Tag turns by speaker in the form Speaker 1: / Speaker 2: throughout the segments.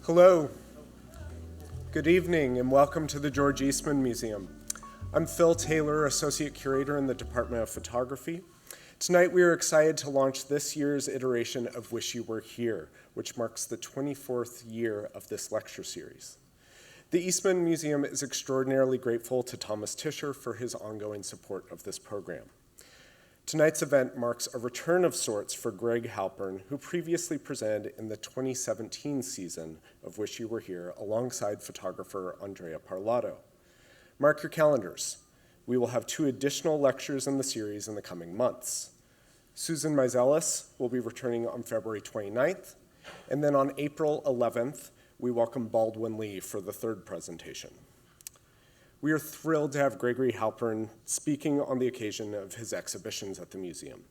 Speaker 1: Hello, good evening, and welcome to the George Eastman Museum. I'm Phil Taylor, Associate Curator in the Department of Photography. Tonight we are excited to launch this year's iteration of Wish You Were Here, which marks the 24th year of this lecture series. The Eastman Museum is extraordinarily grateful to Thomas Tischer for his ongoing support of this program. Tonight's event marks a return of sorts for Greg Halpern, who previously presented in the 2017 season of Wish You Were Here alongside photographer Andrea Parlato. Mark your calendars. We will have 2 additional lectures in the series in the coming months. Susan Meiselas will be returning on February 29th, and then on April 11th, we welcome Baldwin Lee for the 3rd presentation. We are thrilled to have Gregory Halpern speaking on the occasion of his exhibitions at the museum.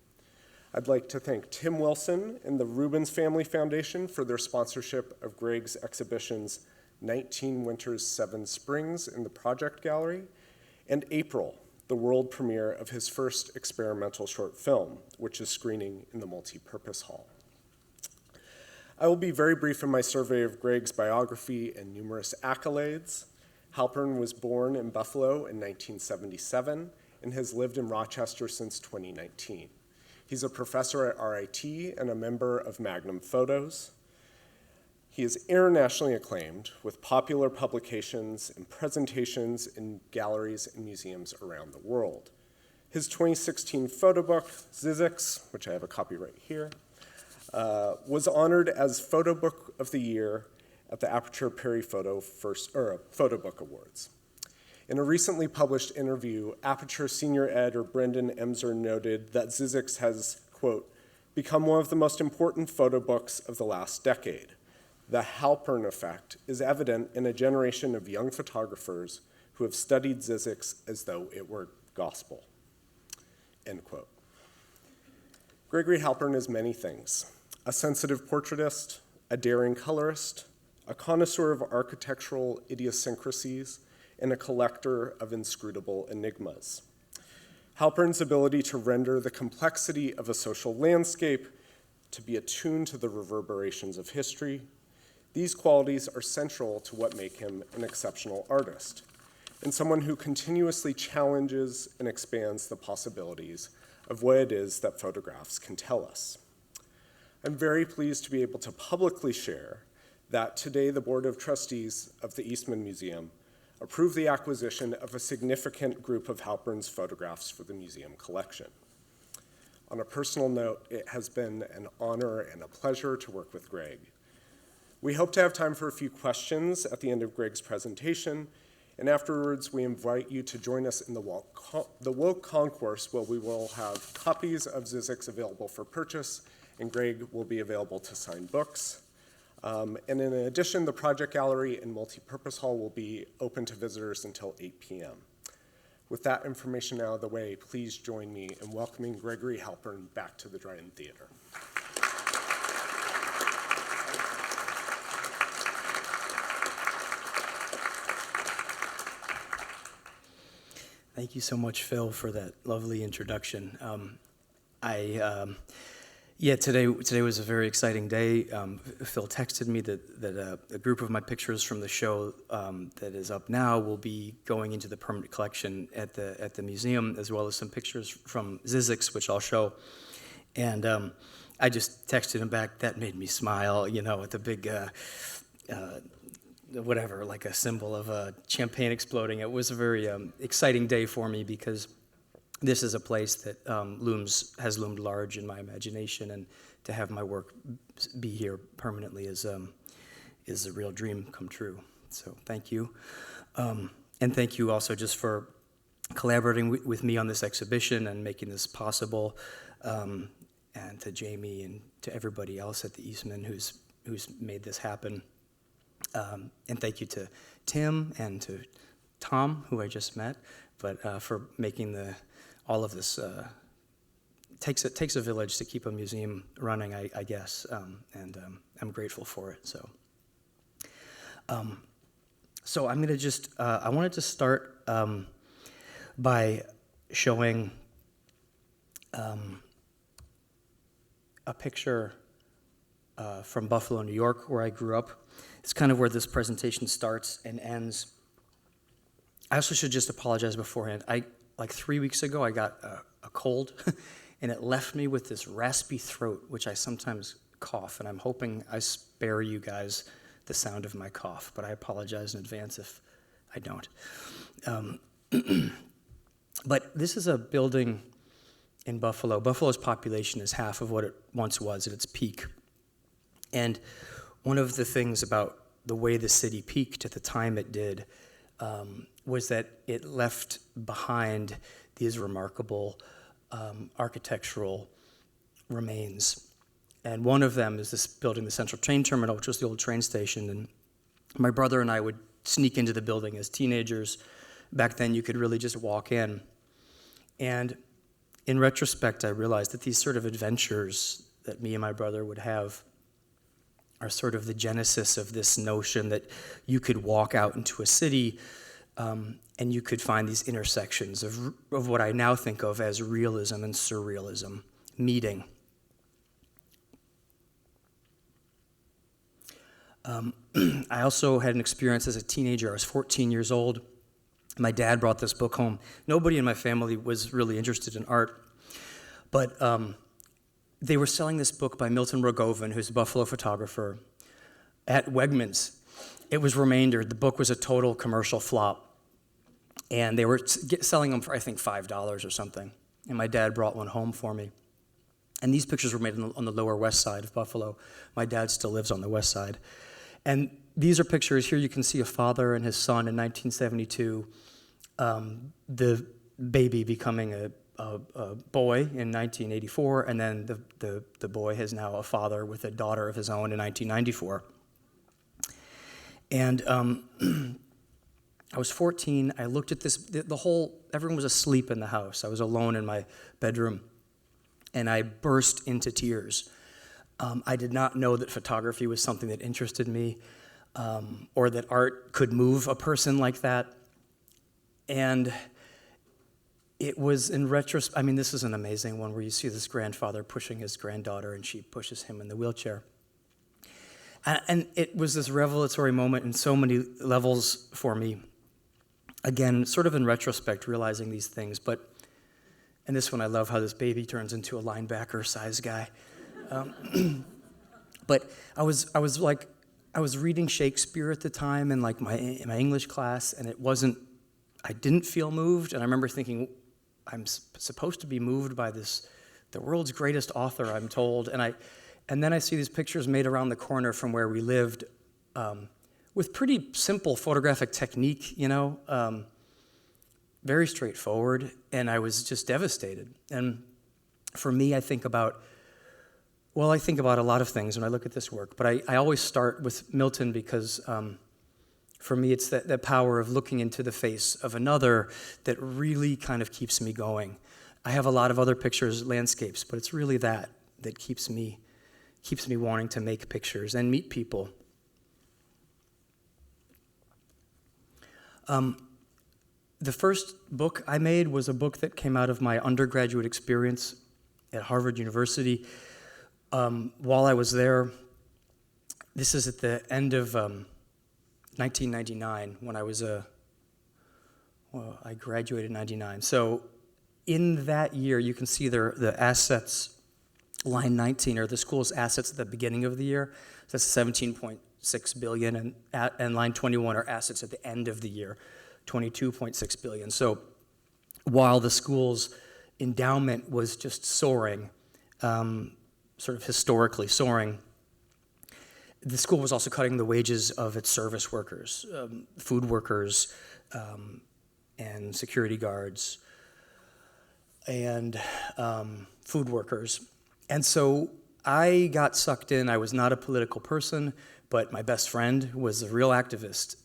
Speaker 1: I'd like to thank Tim Wilson and the Rubens Family Foundation for their sponsorship of Greg's exhibitions 19 Winters, 7 Springs in the Project Gallery, and April, the world premiere of his first experimental short film, which is screening in the Multipurpose Hall. I will be very brief in my survey of Greg's biography and numerous accolades. Halpern was born in Buffalo in 1977 and has lived in Rochester since 2019. He's a professor at RIT and a member of Magnum Photos. He is internationally acclaimed with popular publications and presentations in galleries and museums around the world. His 2016 photo book, Zizix, which I have a copy right here, was honored as Photo Book of the Year at the Aperture Perry Photo Book Awards. In a recently published interview, Aperture senior editor Brendan Emser noted that Zizix has, quote, become one of the most important photo books of the last decade. The Halpern effect is evident in a generation of young photographers who have studied Zizix as though it were gospel, end quote. Gregory Halpern is many things: a sensitive portraitist, a daring colorist, a connoisseur of architectural idiosyncrasies, and a collector of inscrutable enigmas. Halpern's ability to render the complexity of a social landscape, to be attuned to the reverberations of history, these qualities are central to what make him an exceptional artist, and someone who continuously challenges and expands the possibilities of what it is that photographs can tell us. I'm very pleased to be able to publicly share that today the Board of Trustees of the Eastman Museum approved the acquisition of a significant group of Halpern's photographs for the museum collection. On a personal note, it has been an honor and a pleasure to work with Greg. We hope to have time for a few questions at the end of Greg's presentation, and afterwards we invite you to join us in the Woke Concourse, where we will have copies of Zizix available for purchase, and Greg will be available to sign books. And in addition, the Project Gallery and Multipurpose Hall will be open to visitors until 8 p.m. With that information out of the way, please join me in welcoming Gregory Halpern back to the Dryden Theater.
Speaker 2: Thank you so much, Phil, for that lovely introduction. Today was a very exciting day. Phil texted me that a group of my pictures from the show that is up now will be going into the permanent collection at the museum, as well as some pictures from Zizix, which I'll show. And I just texted him back. That made me smile, with a big whatever, like a symbol of champagne exploding. It was a very exciting day for me because this is a place that has loomed large in my imagination, and to have my work be here permanently is a real dream come true. So thank you. And thank you also just for collaborating with me on this exhibition and making this possible, and to Jamie and to everybody else at the Eastman who's made this happen. And thank you to Tim and to Tom, who I just met, but for making all of this. It takes a village to keep a museum running, I guess, and I'm grateful for it. So I'm gonna I wanted to start by showing a picture from Buffalo, New York, where I grew up. It's kind of where this presentation starts and ends. I also should just apologize beforehand. Like 3 weeks ago, I got a cold, and it left me with this raspy throat, which I sometimes cough, and I'm hoping I spare you guys the sound of my cough, but I apologize in advance if I don't. But this is a building in Buffalo. Buffalo's population is half of what it once was at its peak. And one of the things about the way the city peaked at the time it did was that it left behind these remarkable architectural remains. And one of them is this building, the Central Train Terminal, which was the old train station. And my brother and I would sneak into the building as teenagers. Back then, you could really just walk in. And in retrospect, I realized that these sort of adventures that me and my brother would have are sort of the genesis of this notion that you could walk out into a city and you could find these intersections of what I now think of as realism and surrealism meeting. I also had an experience as a teenager. I was 14 years old. My dad brought this book home. Nobody in my family was really interested in art, but they were selling this book by Milton Rogovan, who's a Buffalo photographer, at Wegmans. It was remaindered. The book was a total commercial flop, and they were selling them for, I think, $5 or something, and my dad brought one home for me. And these pictures were made on the Lower West Side of Buffalo. My dad still lives on the West Side. And these are pictures. Here you can see a father and his son in 1972, the baby becoming a boy in 1984, and then the boy is now a father with a daughter of his own in 1994. And I was 14. I looked at this. Everyone was asleep in the house. I was alone in my bedroom, and I burst into tears. I did not know that photography was something that interested me, or that art could move a person like that. And it was in retrospect, I mean, this is an amazing one where you see this grandfather pushing his granddaughter, and she pushes him in the wheelchair. And it was this revelatory moment in so many levels for me. Again, sort of in retrospect, realizing these things. And this one, I love how this baby turns into a linebacker-sized guy. But I was reading Shakespeare at the time in like my English class, and I didn't feel moved. And I remember thinking, I'm supposed to be moved by the world's greatest author, I'm told. And then I see these pictures made around the corner from where we lived, with pretty simple photographic technique, very straightforward, and I was just devastated. And for me, I think about a lot of things when I look at this work, but I always start with Milton because for me, it's that power of looking into the face of another that really kind of keeps me going. I have a lot of other pictures, landscapes, but it's really that keeps me wanting to make pictures and meet people. The first book I made was a book that came out of my undergraduate experience at Harvard University. While I was there, this is at the end of 1999 when I graduated in 99. So in that year, you can see the assets, line 19 are the school's assets at the beginning of the year. So that's 17.6 billion, and line 21 are assets at the end of the year, 22.6 billion. So while the school's endowment was just soaring, sort of historically soaring, the school was also cutting the wages of its service workers, food workers, and security guards, and food workers. And so I got sucked in. I was not a political person, but my best friend was a real activist,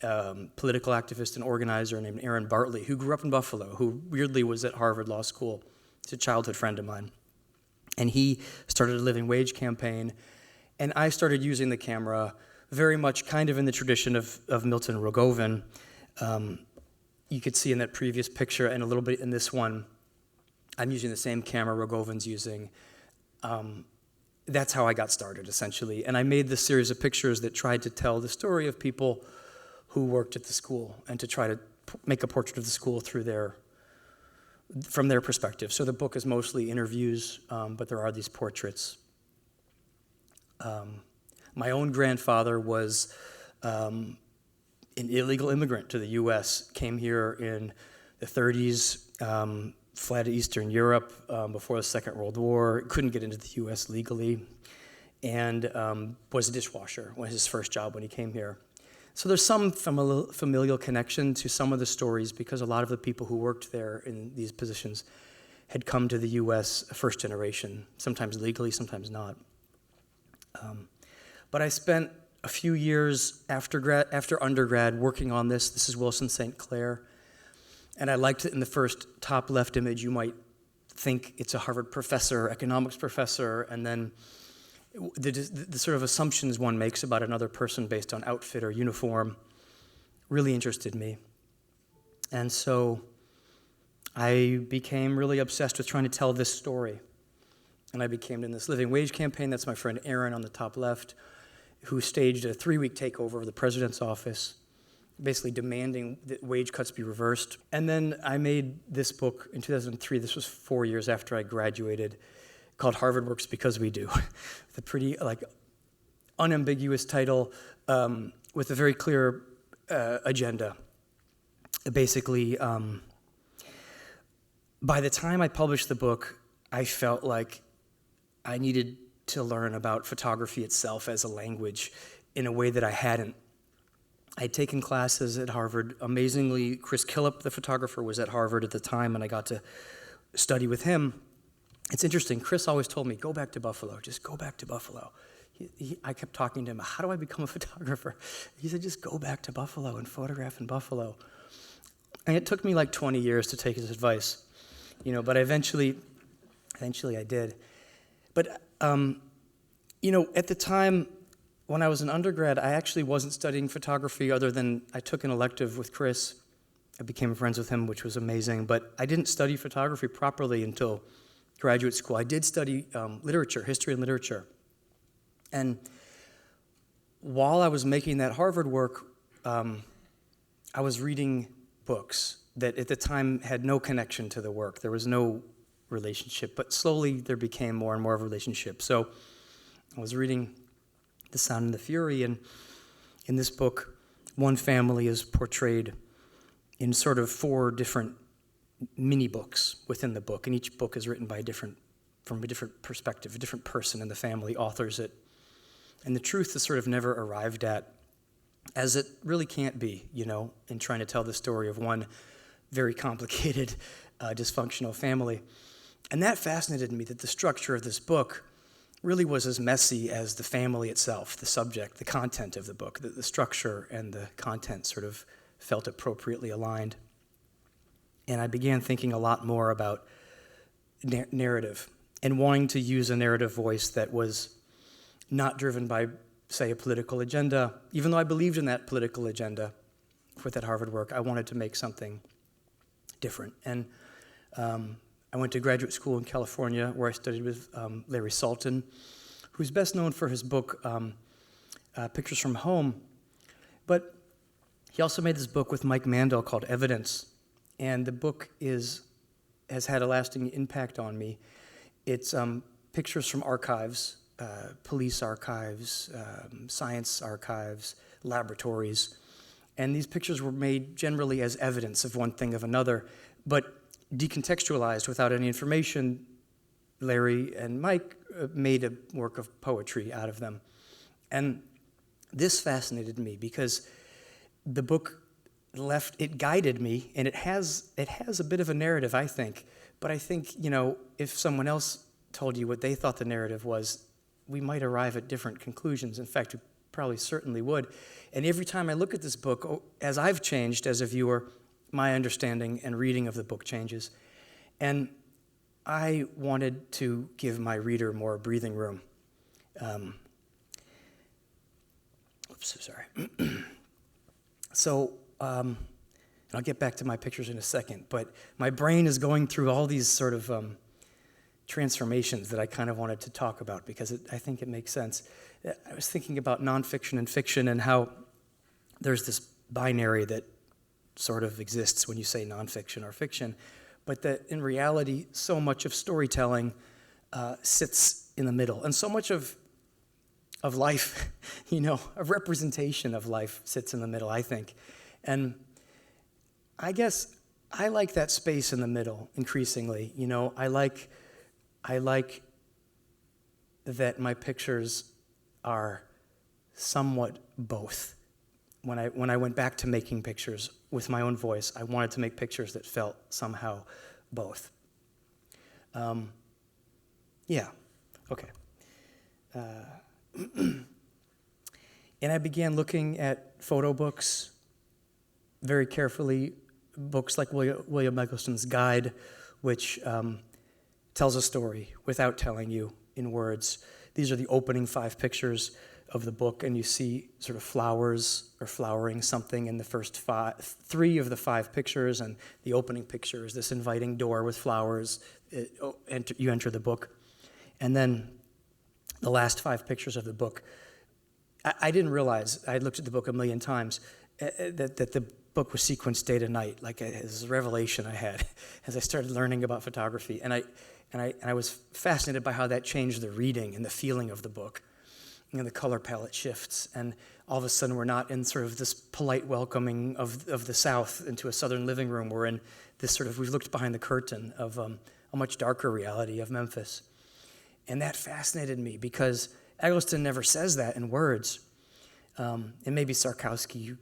Speaker 2: political activist and organizer named Aaron Bartley, who grew up in Buffalo, who weirdly was at Harvard Law School. He's a childhood friend of mine. And he started a living wage campaign, and I started using the camera very much kind of in the tradition of Milton Rogovan. You could see in that previous picture and a little bit in this one, I'm using the same camera Rogovan's using. that's how I got started, essentially. And I made this series of pictures that tried to tell the story of people who worked at the school and to try to make a portrait of the school from their perspective. So the book is mostly interviews, but there are these portraits. My own grandfather was an illegal immigrant to the U.S., came here in the 30s, fled Eastern Europe before the Second World War, couldn't get into the U.S. legally, and was a dishwasher, was his first job when he came here. So there's some familial connection to some of the stories because a lot of the people who worked there in these positions had come to the U.S. first generation, sometimes legally, sometimes not. But I spent a few years after undergrad working on this. This is Wilson St. Clair. And I liked it in the first top left image. You might think it's a Harvard professor, economics professor, and then the sort of assumptions one makes about another person based on outfit or uniform really interested me. And so I became really obsessed with trying to tell this story. And I became in this living wage campaign. That's my friend Aaron on the top left, who staged a 3-week takeover of the president's office, basically demanding that wage cuts be reversed. And then I made this book in 2003. This was 4 years after I graduated, called Harvard Works Because We Do, with a pretty unambiguous title with a very clear agenda. Basically, by the time I published the book, I felt like I needed to learn about photography itself as a language in a way that I hadn't. I'd taken classes at Harvard. Amazingly, Chris Killip, the photographer, was at Harvard at the time, and I got to study with him. It's interesting. Chris always told me, go back to Buffalo. Just go back to Buffalo. I kept talking to him, how do I become a photographer? He said, just go back to Buffalo and photograph in Buffalo. And it took me like 20 years to take his advice, but eventually I did. But, at the time, when I was an undergrad, I actually wasn't studying photography other than I took an elective with Chris. I became friends with him, which was amazing. But I didn't study photography properly until graduate school. I did study literature, history and literature. And while I was making that Harvard work, I was reading books that at the time had no connection to the work. There was no relationship, but slowly there became more and more of a relationship. So I was reading The Sound and the Fury, and in this book, one family is portrayed in sort of 4 different mini books within the book, and each book is written by from a different perspective, a different person in the family authors it. And the truth is sort of never arrived at, as it really can't be, in trying to tell the story of one very complicated, dysfunctional family. And that fascinated me, that the structure of this book really was as messy as the family itself, the subject, the content of the book. The structure and the content sort of felt appropriately aligned. And I began thinking a lot more about narrative and wanting to use a narrative voice that was not driven by, say, a political agenda. Even though I believed in that political agenda with that Harvard work, I wanted to make something different. And I went to graduate school in California, where I studied with Larry Salton, who's best known for his book, Pictures from Home. But he also made this book with Mike Mandel called Evidence. And the book has had a lasting impact on me. It's pictures from archives, police archives, science archives, laboratories. And these pictures were made generally as evidence of one thing of another, but decontextualized without any information. Larry and Mike made a work of poetry out of them. And this fascinated me because the book it guided me, and it has a bit of a narrative, I think. But I think, if someone else told you what they thought the narrative was, we might arrive at different conclusions. In fact, we probably certainly would. And every time I look at this book, as I've changed as a viewer, my understanding and reading of the book changes. And I wanted to give my reader more breathing room. So, and I'll get back to my pictures in a second, but my brain is going through all these sort of transformations that I kind of wanted to talk about because I think it makes sense. I was thinking about nonfiction and fiction and how there's this binary that sort of exists when you say nonfiction or fiction, but that in reality, so much of storytelling sits in the middle. And so much of life, a representation of life sits in the middle, I think. And I guess I like that space in the middle increasingly. I like that my pictures are somewhat both. When I went back to making pictures with my own voice, I wanted to make pictures that felt somehow both. Yeah, okay. And I began looking at photo books very carefully, books like William Eggleston's Guide, which tells a story without telling you in words. These are the opening 5 pictures of the book, and you see sort of flowers or flowering something in the first 3 of the 5 pictures, and the opening picture is this inviting door with flowers. You enter the book. And then the last 5 pictures of the book, I didn't realize, I had looked at the book a million times, that the book was sequenced day to night, like it was a revelation I had as I started learning about photography. And I was fascinated by how that changed the reading and the feeling of the book. The color palette shifts, and all of a sudden we're not in sort of this polite welcoming of the South into a Southern living room. We're in this sort of, we've looked behind the curtain of a much darker reality of Memphis. And that fascinated me because Eggleston never says that in words. And maybe Sarkowski,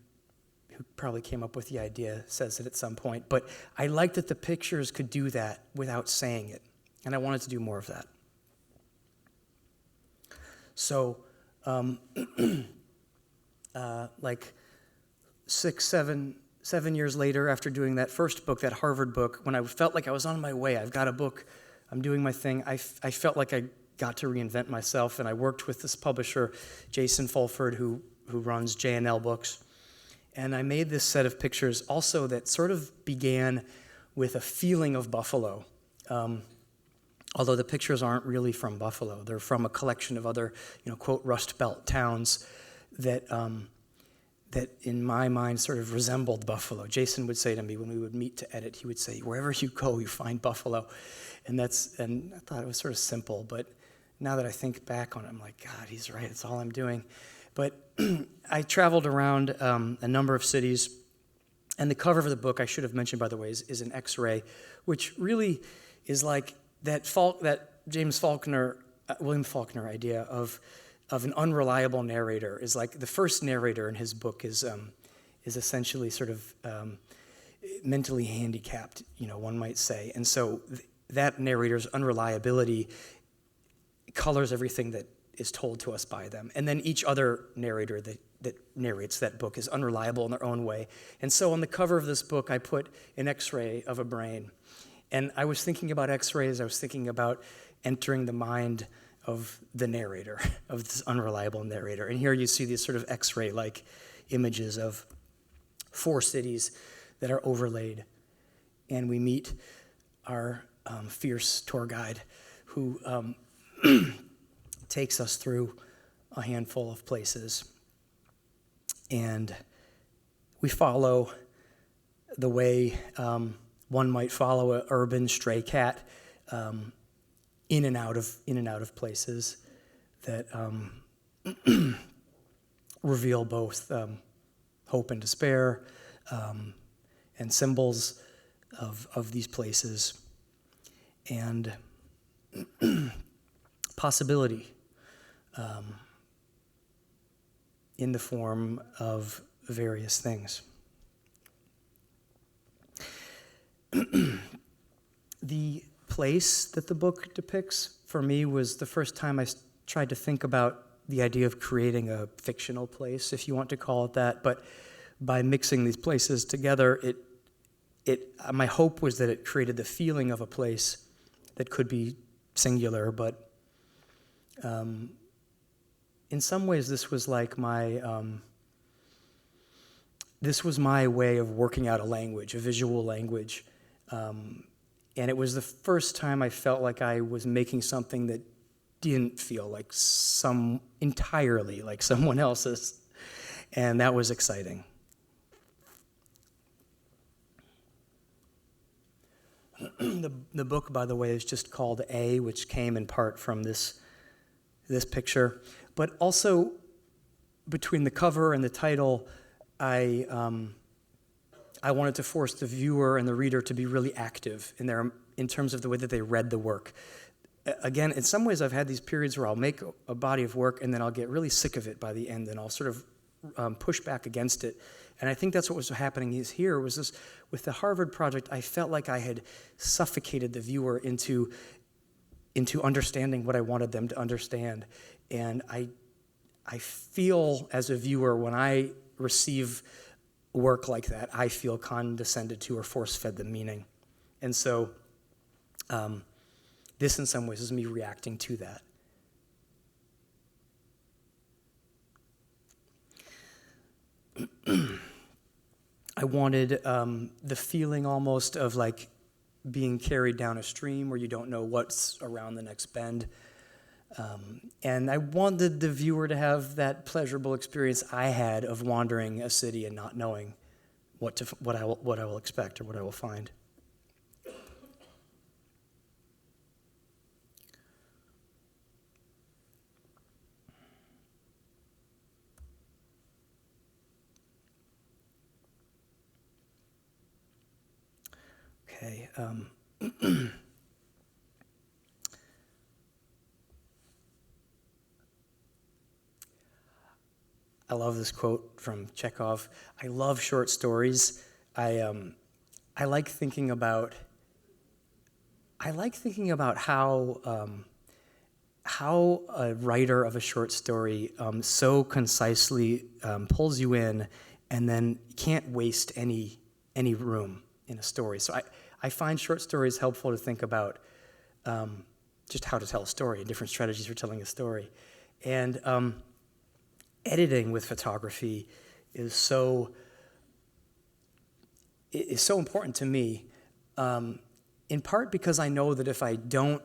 Speaker 2: who probably came up with the idea, says it at some point. But I liked that the pictures could do that without saying it. And I wanted to do more of that. So, like 7 years later, after doing that first book, that Harvard book, when I felt like I was on my way, I've got a book, I'm doing my thing, I felt like I got to reinvent myself, and I worked with this publisher, Jason Fulford, who runs J&L Books, and I made this set of pictures also that sort of began with a feeling of Buffalo. Although the pictures aren't really from Buffalo. They're from a collection of other, quote, Rust Belt towns that in my mind sort of resembled Buffalo. Jason would say to me when we would meet to edit, he would say, wherever you go, you find Buffalo. And I thought it was sort of simple, but now that I think back on it, I'm like, God, he's right, it's all I'm doing. But I traveled around a number of cities, and the cover of the book, I should have mentioned, by the way, is an X-ray, which really is like that William Faulkner idea of an unreliable narrator is like the first narrator in his book is essentially sort of mentally handicapped, one might say. And so that narrator's unreliability colors everything that is told to us by them. And then each other narrator that narrates that book is unreliable in their own way. And so on the cover of this book, I put an X-ray of a brain. And I was thinking about X-rays, I was thinking about entering the mind of the narrator, of this unreliable narrator. And here you see these sort of X-ray-like images of 4 cities that are overlaid. And we meet our fierce tour guide who takes us through a handful of places. And we follow the way one might follow an urban stray cat in and out of places that reveal both hope and despair and symbols of these places and possibility in the form of various things. The place that the book depicts, for me, was the first time I tried to think about the idea of creating a fictional place, if you want to call it that. But by mixing these places together, my hope was that it created the feeling of a place that could be singular, but in some ways this was like this was my way of working out a language, a visual language. And it was the first time I felt like I was making something that didn't feel like entirely like someone else's. And that was exciting. The book, by the way, is just called A, which came in part from this picture. But also, between the cover and the title, I wanted to force the viewer and the reader to be really active in terms of the way that they read the work. Again, in some ways, I've had these periods where I'll make a body of work and then I'll get really sick of it by the end, and I'll sort of push back against it. And I think that's what was happening here. Was this with the Harvard project? I felt like I had suffocated the viewer into understanding what I wanted them to understand. And I feel as a viewer, when I receive work like that, I feel condescended to or force-fed the meaning. And so this in some ways is me reacting to that. I wanted the feeling almost of like being carried down a stream where you don't know what's around the next bend. And I wanted the viewer to have that pleasurable experience I had of wandering a city and not knowing what I will expect or what I will find. Okay. I love this quote from Chekhov. I love short stories. I like thinking about how a writer of a short story so concisely pulls you in, and then can't waste any room in a story. So I find short stories helpful to think about just how to tell a story and different strategies for telling a story. And editing with photography is so important to me, in part because I know that if I don't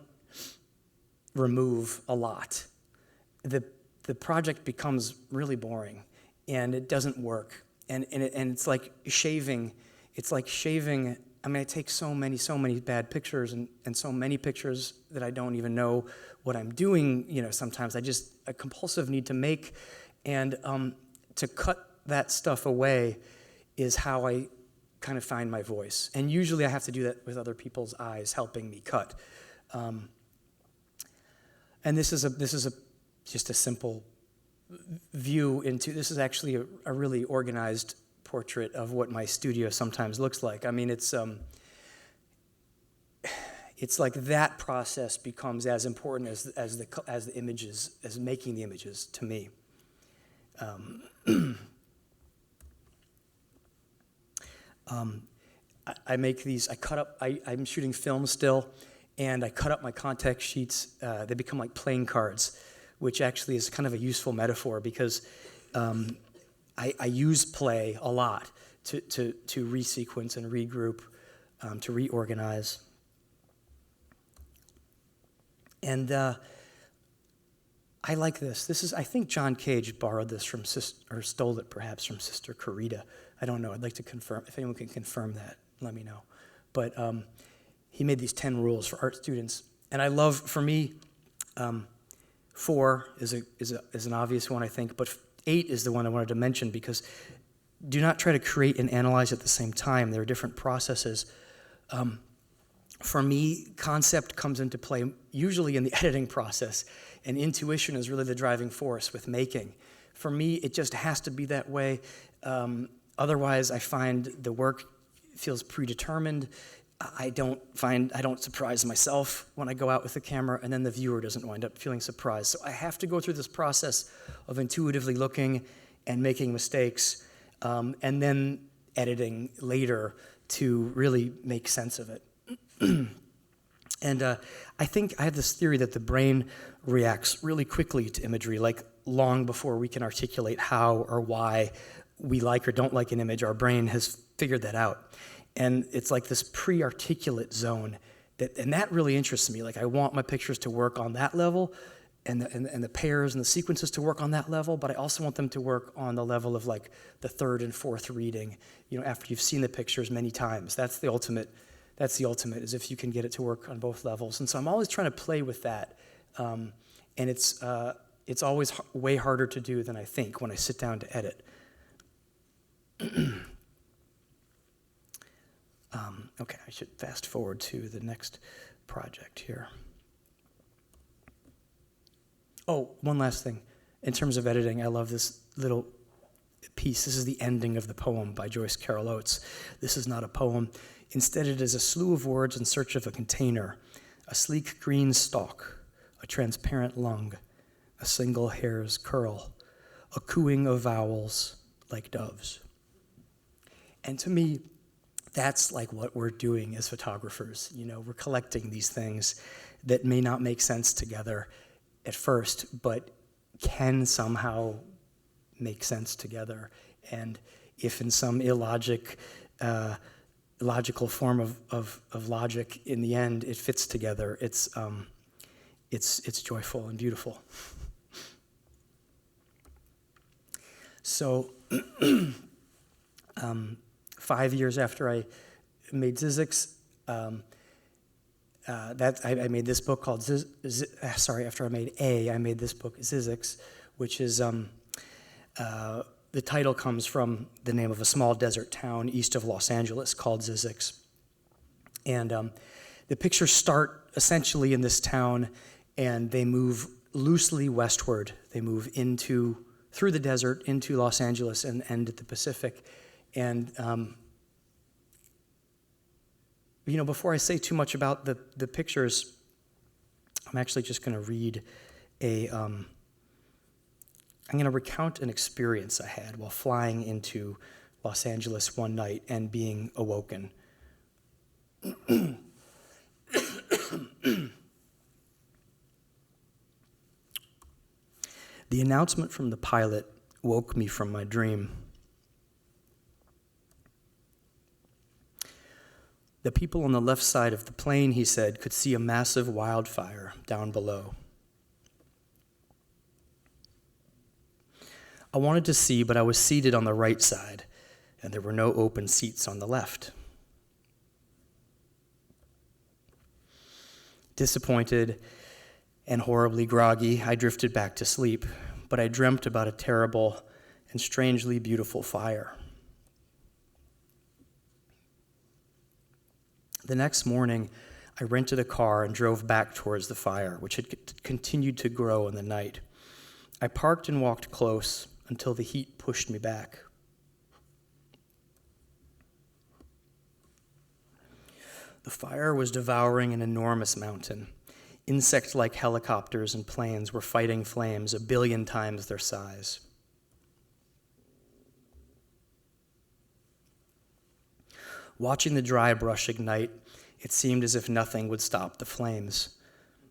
Speaker 2: remove a lot, the project becomes really boring and it doesn't work. And it's like shaving. It's like shaving. I mean, I take so many bad pictures and so many pictures that I don't even know what I'm doing. Sometimes a compulsive need to make, and to cut that stuff away is how I kind of find my voice. And usually I have to do that with other people's eyes helping me cut. And this is just a simple view into. This is actually a really organized portrait of what my studio sometimes looks like. I mean, it's like that process becomes as important as the images, as making the images to me. I make these. I cut up. I'm shooting film still, and I cut up my contact sheets. They become like playing cards, which actually is kind of a useful metaphor because I use play a lot to resequence and regroup, to reorganize. And I like this. I think John Cage borrowed this from or stole it perhaps from Sister Carita. I don't know. I'd like to confirm. If anyone can confirm that, let me know. But he made these 10 rules for art students, and I love. For me, 4 is an obvious one, I think, but 8 is the one I wanted to mention because do not try to create and analyze at the same time. There are different processes. For me, concept comes into play usually in the editing process, and intuition is really the driving force with making. For me, it just has to be that way. Otherwise, I find the work feels predetermined. I don't surprise myself when I go out with the camera, and then the viewer doesn't wind up feeling surprised. So I have to go through this process of intuitively looking and making mistakes, and then editing later to really make sense of it. And I think I have this theory that the brain reacts really quickly to imagery, like long before we can articulate how or why we like or don't like an image. Our brain has figured that out. And it's like this pre-articulate zone and that really interests me. Like, I want my pictures to work on that level, and the pairs and the sequences to work on that level, but I also want them to work on the level of like the third and fourth reading, after you've seen the pictures many times. That's the ultimate, is if you can get it to work on both levels. And so I'm always trying to play with that. And it's always way harder to do than I think when I sit down to edit. Okay, I should fast forward to the next project here. Oh, one last thing. In terms of editing, I love this little piece. This is the ending of the poem by Joyce Carol Oates. This is not a poem. Instead, it is a slew of words in search of a container, a sleek green stalk, a transparent lung, a single hair's curl, a cooing of vowels like doves. And to me, that's like what we're doing as photographers. We're collecting these things that may not make sense together at first, but can somehow make sense together. And if in some illogical form of logic, in the end, it fits together, it's joyful and beautiful. So, 5 years after I made Zizix, I made this book called after I made I made this book Zizix, which is the title comes from the name of a small desert town east of Los Angeles called Zizix. And the pictures start essentially in this town, and they move loosely westward. They move through the desert into Los Angeles and end at the Pacific. And before I say too much about the pictures, I'm actually just going to read I'm going to recount an experience I had while flying into Los Angeles one night and being awoken. The announcement from the pilot woke me from my dream. The people on the left side of the plane, he said, could see a massive wildfire down below. I wanted to see, but I was seated on the right side, and there were no open seats on the left. Disappointed and horribly groggy, I drifted back to sleep, but I dreamt about a terrible and strangely beautiful fire. The next morning, I rented a car and drove back towards the fire, which had continued to grow in the night. I parked and walked close until the heat pushed me back. The fire was devouring an enormous mountain. Insect-like helicopters and planes were fighting flames 1 billion times their size. Watching the dry brush ignite, it seemed as if nothing would stop the flames.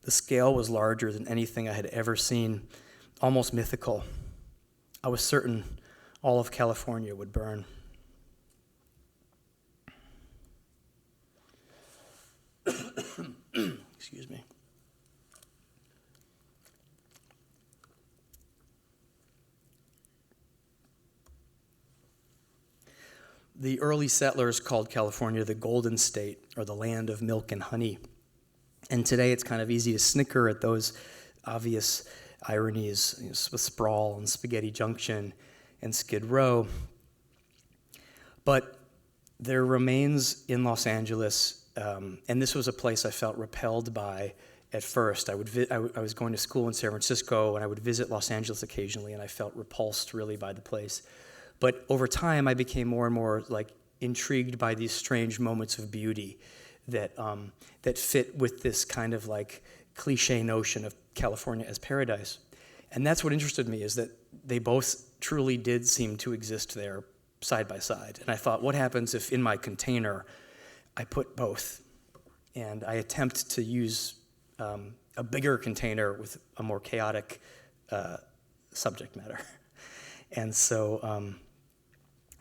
Speaker 2: The scale was larger than anything I had ever seen, almost mythical. I was certain all of California would burn. Excuse me. The early settlers called California the Golden State, or the land of milk and honey. And today it's kind of easy to snicker at those obvious ironies, with Sprawl and Spaghetti Junction and Skid Row. But there remains in Los Angeles, and this was a place I felt repelled by at first. I was going to school in San Francisco, and I would visit Los Angeles occasionally, and I felt repulsed really by the place. But over time, I became more and more intrigued by these strange moments of beauty that fit with this kind of cliche notion of California as paradise. And that's what interested me, is that they both truly did seem to exist there side by side. And I thought, what happens if in my container I put both? And I attempt to use a bigger container with a more chaotic subject matter. And so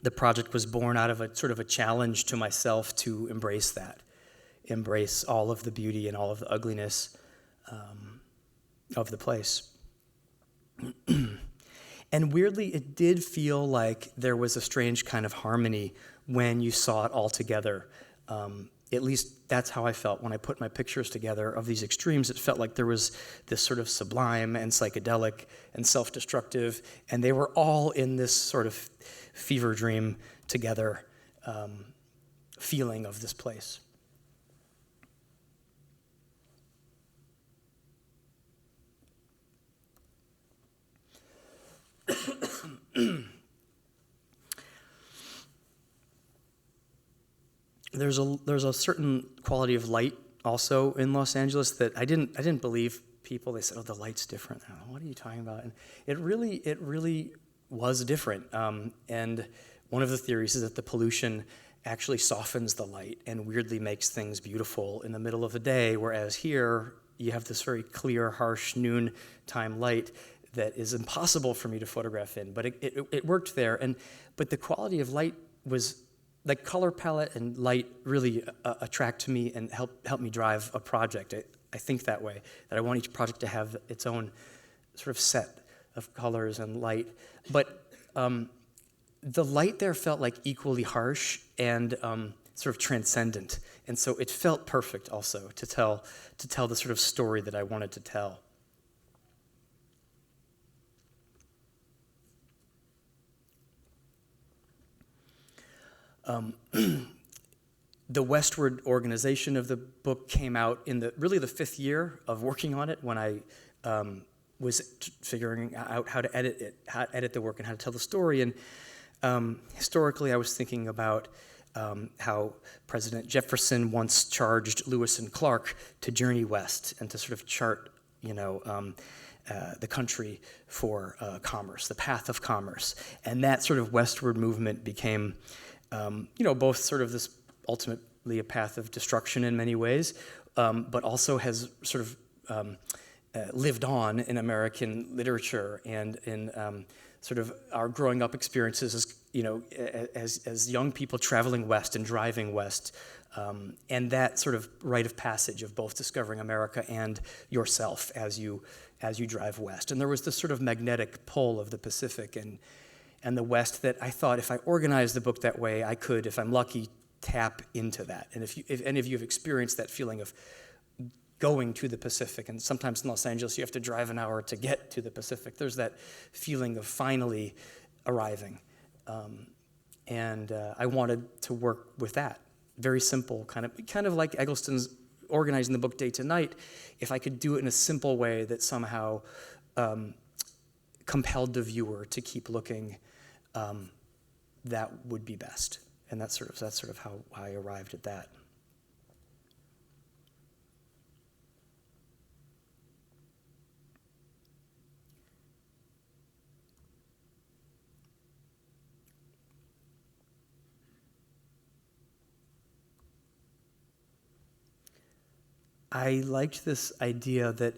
Speaker 2: the project was born out of a sort of a challenge to myself to embrace that. embrace all of the beauty and all of the ugliness of the place. And weirdly, it did feel like there was a strange kind of harmony when you saw it all together. At least that's how I felt when I put my pictures together of these extremes. It felt like there was this sort of sublime and psychedelic and self-destructive, and they were all in this sort of fever dream together feeling of this place. There's a certain quality of light also in Los Angeles that I didn't believe people. They said, "Oh, the light's different." I don't know, what are you talking about? And it really was different. And one of the theories is that the pollution actually softens the light and weirdly makes things beautiful in the middle of the day, whereas here you have this very clear, harsh noontime light that is impossible for me to photograph in. But it worked there. But the quality of light was, like, color palette and light really attract me and help me drive a project. I think that way, that I want each project to have its own sort of set of colors and light. But the light there felt like equally harsh and sort of transcendent. And so it felt perfect also to tell the sort of story that I wanted to tell. The westward organization of the book came out in the fifth year of working on it, when I was figuring out how to edit the work and how to tell the story. And historically, I was thinking about how President Jefferson once charged Lewis and Clark to journey west and to sort of chart, the country for commerce, the path of commerce. And that sort of westward movement became both sort of this ultimately a path of destruction in many ways, but also has sort of lived on in American literature and in sort of our growing up experiences as young people traveling west and driving west, and that sort of rite of passage of both discovering America and yourself as you drive west. And there was this sort of magnetic pull of the Pacific and the West that I thought, if I organized the book that way, I could, if I'm lucky, tap into that. And if any of you have experienced that feeling of going to the Pacific, and sometimes in Los Angeles you have to drive an hour to get to the Pacific, there's that feeling of finally arriving. And I wanted to work with that. Very simple, kind of like Eggleston's organizing the book day to night. If I could do it in a simple way that somehow compelled the viewer to keep looking, that would be best. And that's sort of how I arrived at that. I liked this idea that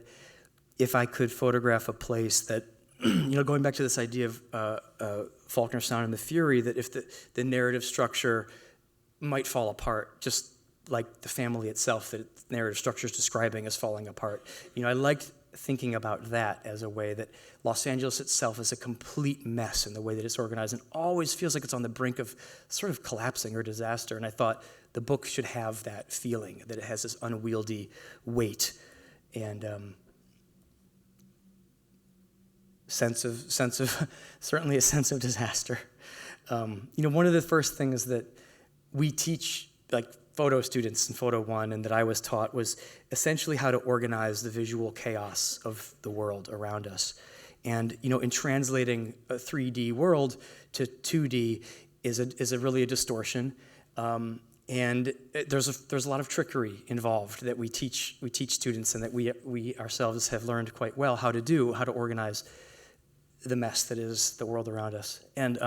Speaker 2: if I could photograph a place that, going back to this idea of Faulkner's Sound and the Fury, that if the narrative structure might fall apart, just like the family itself, that narrative structure is describing as falling apart. I liked thinking about that as a way that Los Angeles itself is a complete mess in the way that it's organized and always feels like it's on the brink of sort of collapsing or disaster. And I thought the book should have that feeling, that it has this unwieldy weight and sense of certainly a sense of disaster. One of the first things that we teach, like photo students in Photo 1, and that I was taught, was essentially how to organize the visual chaos of the world around us. And in translating a 3D world to 2D is really a distortion. And there's a lot of trickery involved that we teach students, and that we ourselves have learned quite well how to organize the mess that is the world around us. And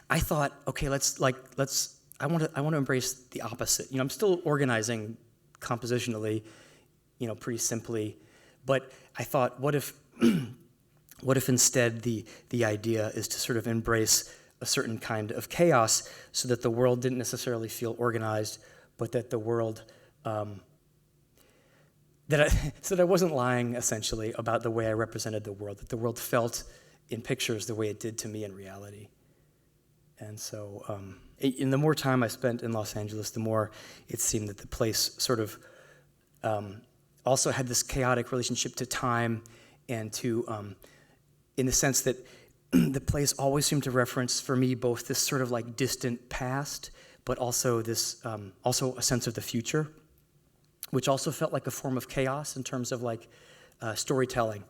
Speaker 2: I thought, okay, I want to embrace the opposite. I'm still organizing compositionally, pretty simply, but I thought, what if instead the idea is to sort of embrace a certain kind of chaos, so that the world didn't necessarily feel organized, but that the world, so that I wasn't lying, essentially, about the way I represented the world, that the world felt in pictures the way it did to me in reality. And so, in the more time I spent in Los Angeles, the more it seemed that the place sort of also had this chaotic relationship to time and to, in the sense that the place always seemed to reference, for me, both this sort of like distant past, but also this, also a sense of the future, which also felt like a form of chaos in terms of like storytelling.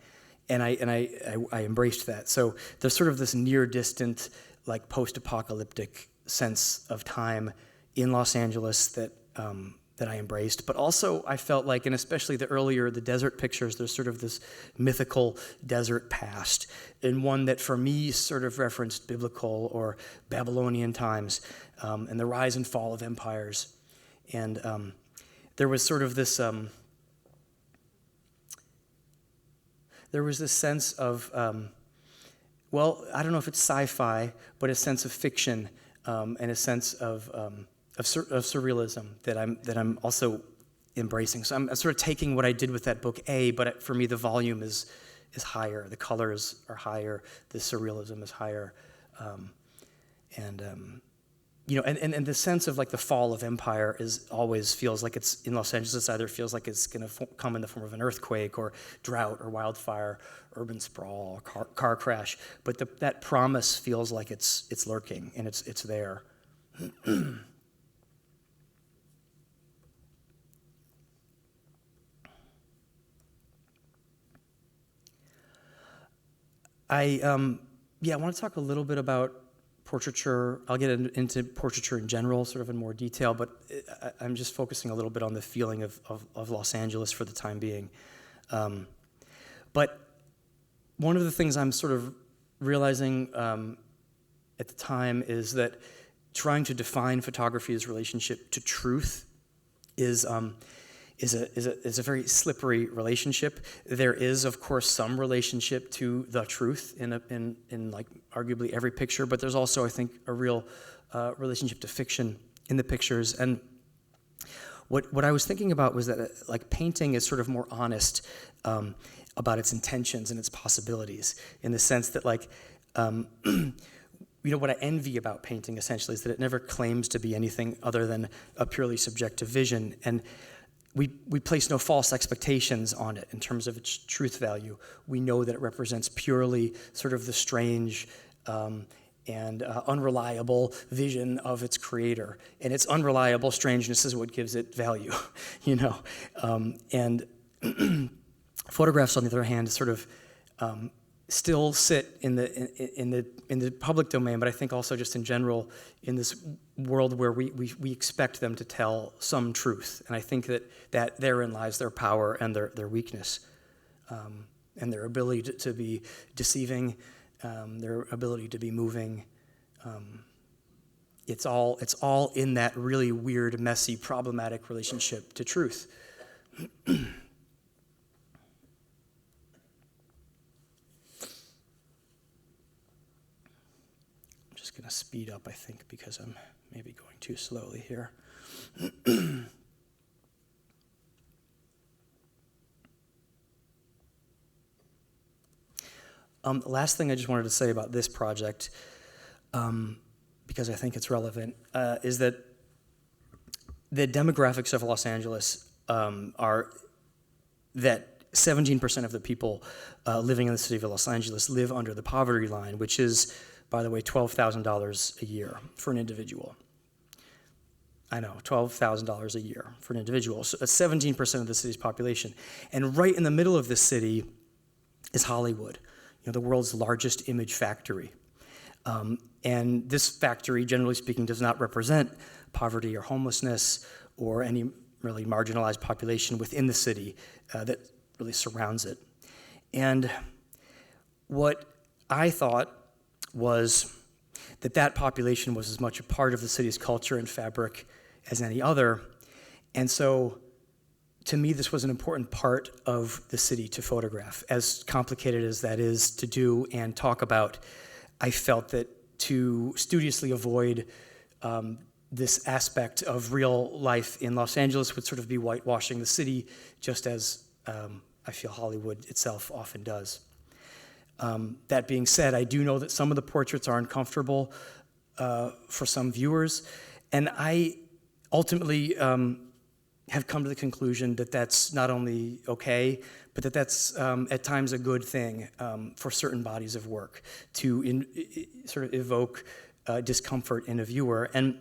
Speaker 2: And I embraced that. So there's sort of this near distant, like post-apocalyptic sense of time in Los Angeles that I embraced. But also I felt like, and especially the desert pictures, there's sort of this mythical desert past, and one that for me sort of referenced biblical or Babylonian times, and the rise and fall of empires. And there was sort of this, there was this sense of, well, I don't know if it's sci-fi, but a sense of fiction and a sense of surrealism that I'm also embracing. So I'm sort of taking what I did with that book but for me the volume is higher, the colors are higher, the surrealism is higher, and the sense of like the fall of empire always feels like it's in Los Angeles. Either feels like it's going to come in the form of an earthquake or drought or wildfire, urban sprawl, car crash. But that promise feels like it's lurking and it's there. I want to talk a little bit about portraiture. I'll get into portraiture in general, sort of in more detail, but I'm just focusing a little bit on the feeling of Los Angeles for the time being. But one of the things I'm sort of realizing at the time is that trying to define photography's relationship to truth is a very slippery relationship. There is, of course, some relationship to the truth in like arguably every picture, but there's also, I think, a real relationship to fiction in the pictures. And what I was thinking about was that like painting is sort of more honest about its intentions and its possibilities, in the sense that like what I envy about painting essentially is that it never claims to be anything other than a purely subjective vision. And we place no false expectations on it in terms of its truth value. We know that it represents purely sort of the strange and unreliable vision of its creator. And its unreliable strangeness is what gives it value, And photographs, on the other hand, sort of still sit in the public domain, but I think also just in general in this world where we expect them to tell some truth. And I think that therein lies their power and their weakness, and their ability to be deceiving, their ability to be moving. It's all in that really weird, messy, problematic relationship to truth. Going to speed up, I think, because I'm maybe going too slowly here. The last thing I just wanted to say about this project, because I think it's relevant, is that the demographics of Los Angeles are that 17% of the people living in the city of Los Angeles live under the poverty line, which is, by the way, $12,000 a year for an individual. I know, $12,000 a year for an individual. So 17% of the city's population. And right in the middle of this city is Hollywood, the world's largest image factory. And this factory, generally speaking, does not represent poverty or homelessness or any really marginalized population within the city that really surrounds it. And what I thought was that population was as much a part of the city's culture and fabric as any other. And so, to me, this was an important part of the city to photograph. As complicated as that is to do and talk about, I felt that to studiously avoid this aspect of real life in Los Angeles would sort of be whitewashing the city, just as I feel Hollywood itself often does. That being said, I do know that some of the portraits are uncomfortable for some viewers, and I ultimately have come to the conclusion that that's not only okay, but that that's at times a good thing for certain bodies of work to sort of evoke discomfort in a viewer. And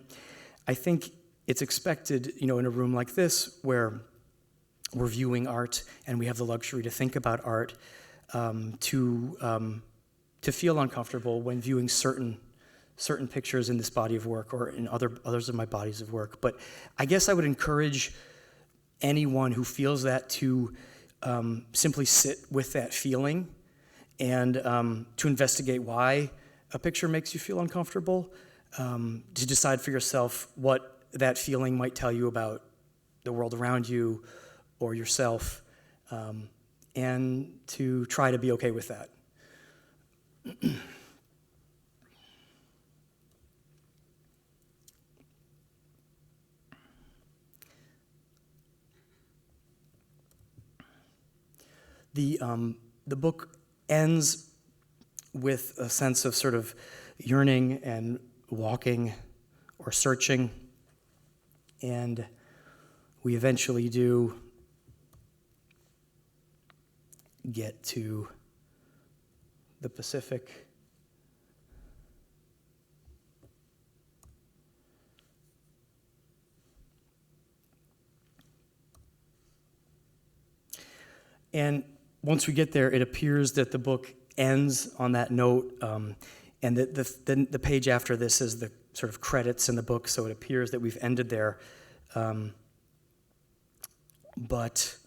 Speaker 2: I think it's expected, in a room like this where we're viewing art and we have the luxury to think about art, to feel uncomfortable when viewing certain pictures in this body of work or in others of my bodies of work. But I guess I would encourage anyone who feels that to simply sit with that feeling and to investigate why a picture makes you feel uncomfortable, to decide for yourself what that feeling might tell you about the world around you or yourself, and to try to be okay with that. The book ends with a sense of sort of yearning and walking or searching, and we eventually do get to the Pacific. And once we get there, it appears that the book ends on that note, and that the page after this is the sort of credits in the book, so it appears that we've ended there. But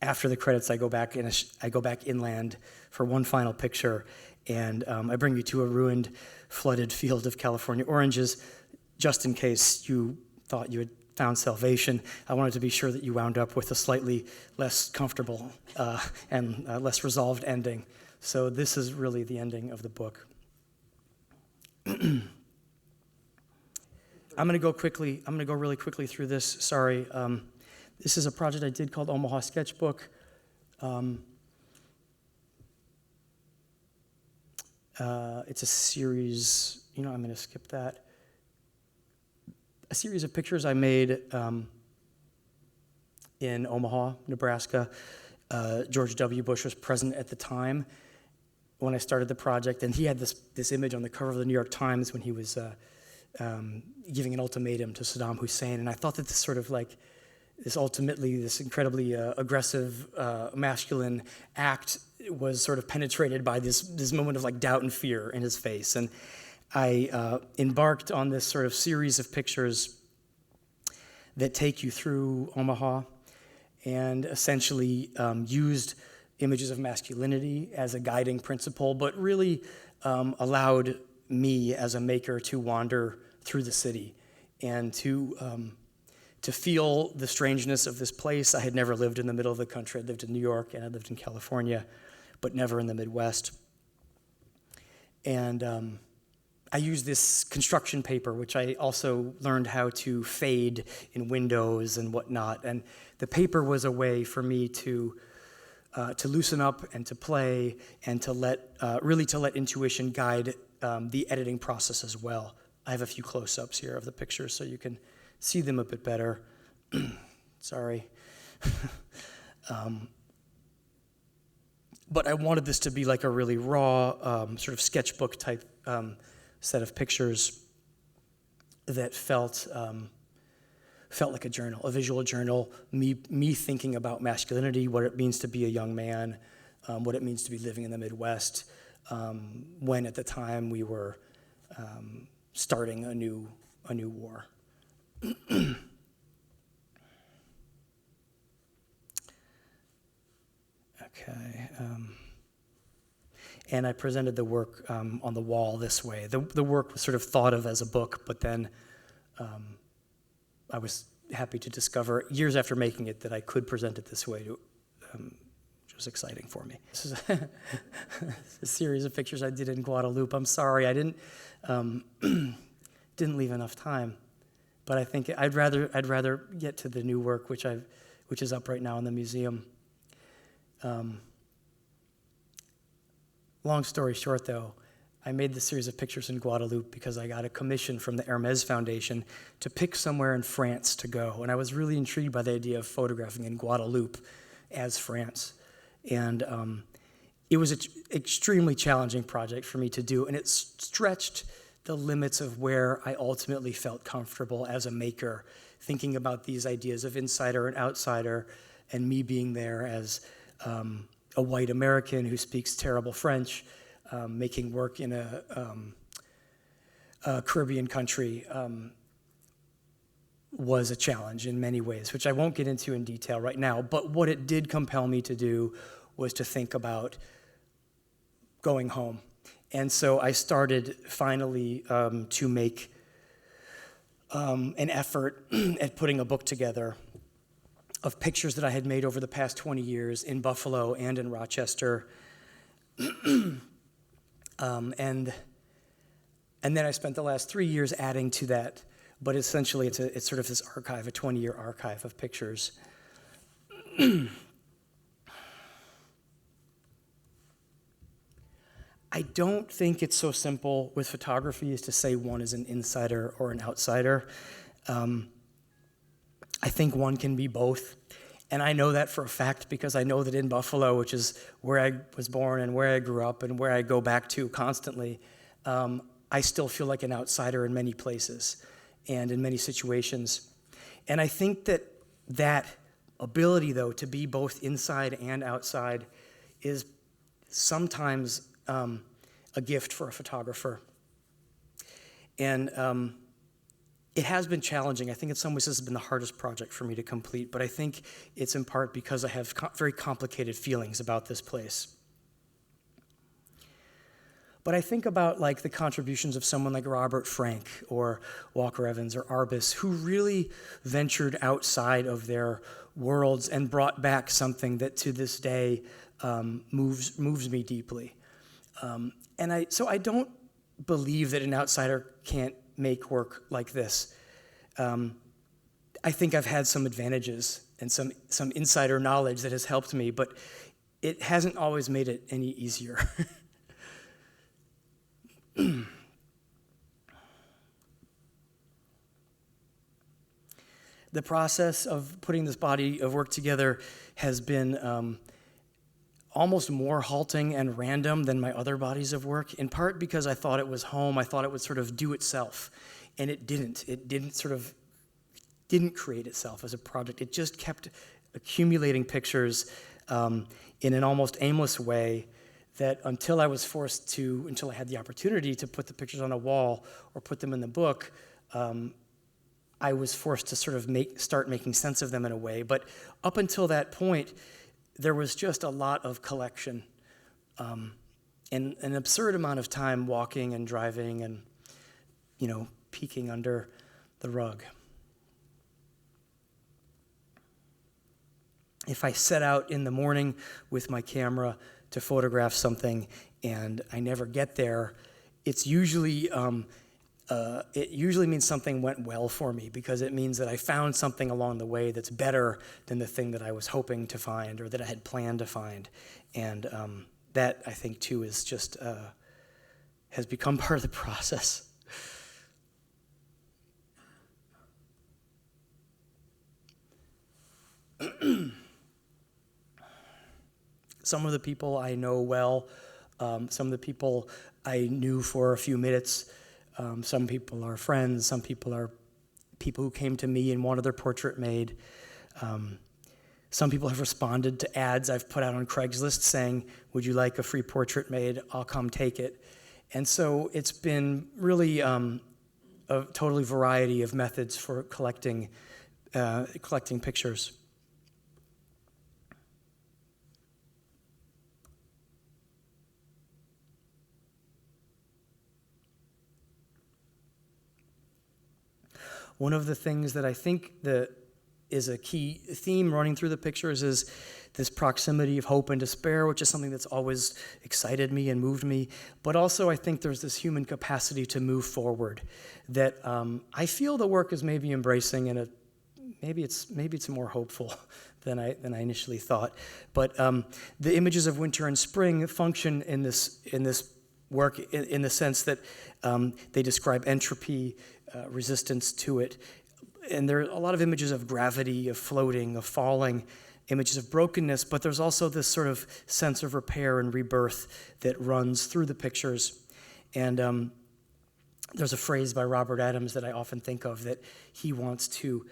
Speaker 2: after the credits, I go back inland for one final picture, and I bring you to a ruined, flooded field of California oranges, just in case you thought you had found salvation. I wanted to be sure that you wound up with a slightly less comfortable and less resolved ending. So this is really the ending of the book. I'm going to go really quickly through this. Sorry. This is a project I did called Omaha Sketchbook. It's a series, I'm going to skip that. A series of pictures I made in Omaha, Nebraska. George W. Bush was president at the time when I started the project, and he had this image on the cover of the New York Times when he was giving an ultimatum to Saddam Hussein. And I thought that this incredibly aggressive, masculine act was sort of penetrated by this moment of doubt and fear in his face. And I embarked on this sort of series of pictures that take you through Omaha, and essentially used images of masculinity as a guiding principle, but really allowed me as a maker to wander through the city and to feel the strangeness of this place. I had never lived in the middle of the country. I lived in New York and I lived in California, but never in the Midwest. And I used this construction paper, which I also learned how to fade in windows and whatnot. And the paper was a way for me to loosen up and to play and to let intuition guide the editing process as well. I have a few close-ups here of the pictures so you can see them a bit better. Sorry. But I wanted this to be like a really raw sort of sketchbook type set of pictures that felt like a journal, a visual journal, me thinking about masculinity, what it means to be a young man, what it means to be living in the Midwest, when at the time we were starting a new war. Okay. And I presented the work on the wall this way. The work was sort of thought of as a book, but then I was happy to discover years after making it that I could present it this way, which was exciting for me. This is a series of pictures I did in Guadeloupe. I'm sorry, I didn't didn't leave enough time. But I think I'd rather get to the new work, which is up right now in the museum. Long story short, though, I made this series of pictures in Guadeloupe because I got a commission from the Hermès Foundation to pick somewhere in France to go. And I was really intrigued by the idea of photographing in Guadeloupe as France. And it was an extremely challenging project for me to do, and it stretched the limits of where I ultimately felt comfortable as a maker, thinking about these ideas of insider and outsider, and me being there as a white American who speaks terrible French, making work in a Caribbean country was a challenge in many ways, which I won't get into in detail right now. But what it did compel me to do was to think about going home. And so I started finally to make an effort at putting a book together of pictures that I had made over the past 20 years in Buffalo and in Rochester. And then I spent the last 3 years adding to that, but essentially it's sort of this archive, a 20-year archive of pictures. I don't think it's so simple with photography as to say one is an insider or an outsider. I think one can be both. And I know that for a fact because I know that in Buffalo, which is where I was born and where I grew up and where I go back to constantly, I still feel like an outsider in many places and in many situations. And I think that ability, though, to be both inside and outside is sometimes a gift for a photographer. And it has been challenging. I think in some ways this has been the hardest project for me to complete, but I think it's in part because I have very complicated feelings about this place. But I think about like the contributions of someone like Robert Frank or Walker Evans or Arbus, who really ventured outside of their worlds and brought back something that to this day moves me deeply. So I don't believe that an outsider can't make work like this. I think I've had some advantages and some insider knowledge that has helped me, but it hasn't always made it any easier. The process of putting this body of work together has been almost more halting and random than my other bodies of work, in part because I thought it was home. I thought it would sort of do itself, and it didn't. It didn't create itself as a project. It just kept accumulating pictures in an almost aimless way that until I had the opportunity to put the pictures on a wall or put them in the book, I was forced to sort of start making sense of them in a way. But up until that point, there was just a lot of collection and an absurd amount of time walking and driving and, peeking under the rug. If I set out in the morning with my camera to photograph something and I never get there, it usually means something went well for me, because it means that I found something along the way that's better than the thing that I was hoping to find or that I had planned to find. And that, I think, too, is just has become part of the process. Some of the people I know well, some of the people I knew for a few minutes, some people are friends, some people are people who came to me and wanted their portrait made. Some people have responded to ads I've put out on Craigslist saying, would you like a free portrait made? I'll come take it. And so it's been really a totally variety of methods for collecting pictures. One of the things that I think that is a key theme running through the pictures, is this proximity of hope and despair, which is something that's always excited me and moved me. But also I think there's this human capacity to move forward that I feel the work is maybe embracing, and maybe it's more hopeful than I initially thought. But the images of winter and spring function in this work in the sense that they describe entropy, resistance to it. And there are a lot of images of gravity, of floating, of falling, images of brokenness, but there's also this sort of sense of repair and rebirth that runs through the pictures. And there's a phrase by Robert Adams that I often think of, that he wants to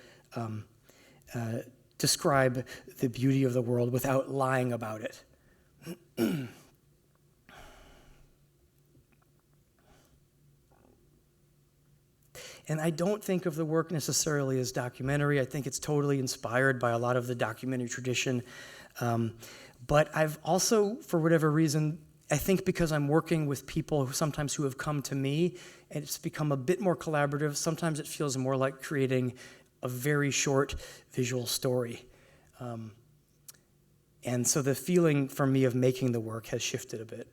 Speaker 2: describe the beauty of the world without lying about it. And I don't think of the work necessarily as documentary. I think it's totally inspired by a lot of the documentary tradition. But I've also, for whatever reason, I think because I'm working with people who have come to me, and it's become a bit more collaborative, sometimes it feels more like creating a very short visual story. And so the feeling for me of making the work has shifted a bit.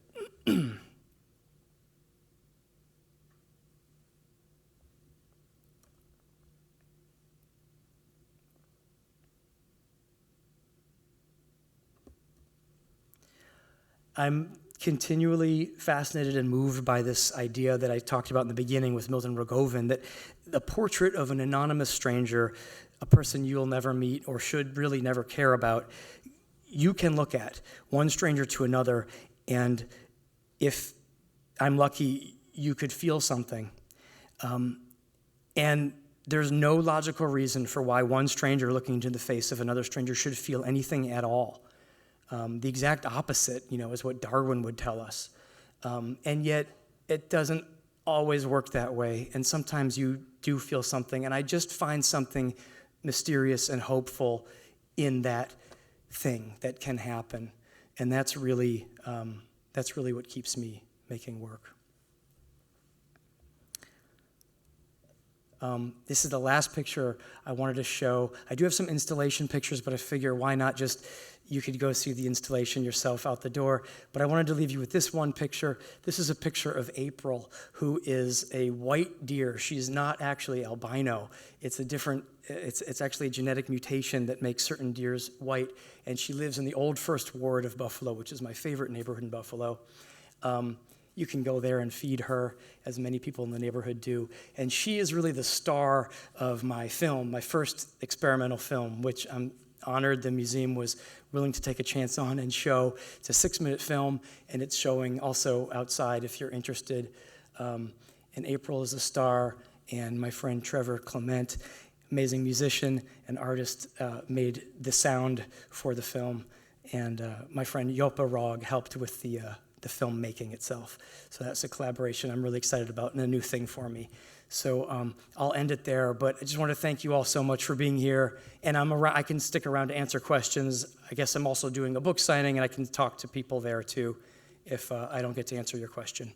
Speaker 2: I'm continually fascinated and moved by this idea that I talked about in the beginning with Milton Rogovan, that the portrait of an anonymous stranger, a person you'll never meet or should really never care about, you can look at, one stranger to another, and if I'm lucky, you could feel something. And there's no logical reason for why one stranger looking into the face of another stranger should feel anything at all. The exact opposite, is what Darwin would tell us. And yet, it doesn't always work that way, and sometimes you do feel something, and I just find something mysterious and hopeful in that thing that can happen, and that's really what keeps me making work. This is the last picture I wanted to show. I do have some installation pictures, but I figure why not just, you could go see the installation yourself out the door. But I wanted to leave you with this one picture. This is a picture of April, who is a white deer. She's not actually albino. It's actually a genetic mutation that makes certain deers white, and she lives in the Old First Ward of Buffalo, which is my favorite neighborhood in Buffalo. You can go there and feed her, as many people in the neighborhood do. And she is really the star of my film, my first experimental film, which I'm honored the museum was willing to take a chance on and show. It's a 6-minute film, and it's showing also outside if you're interested. And April is a star, and my friend Trevor Clement, amazing musician and artist, made the sound for the film. And my friend Jopa Rog helped with the filmmaking itself. So that's a collaboration I'm really excited about and a new thing for me. So I'll end it there, but I just want to thank you all so much for being here. And I can stick around to answer questions. I guess I'm also doing a book signing, and I can talk to people there too if I don't get to answer your question.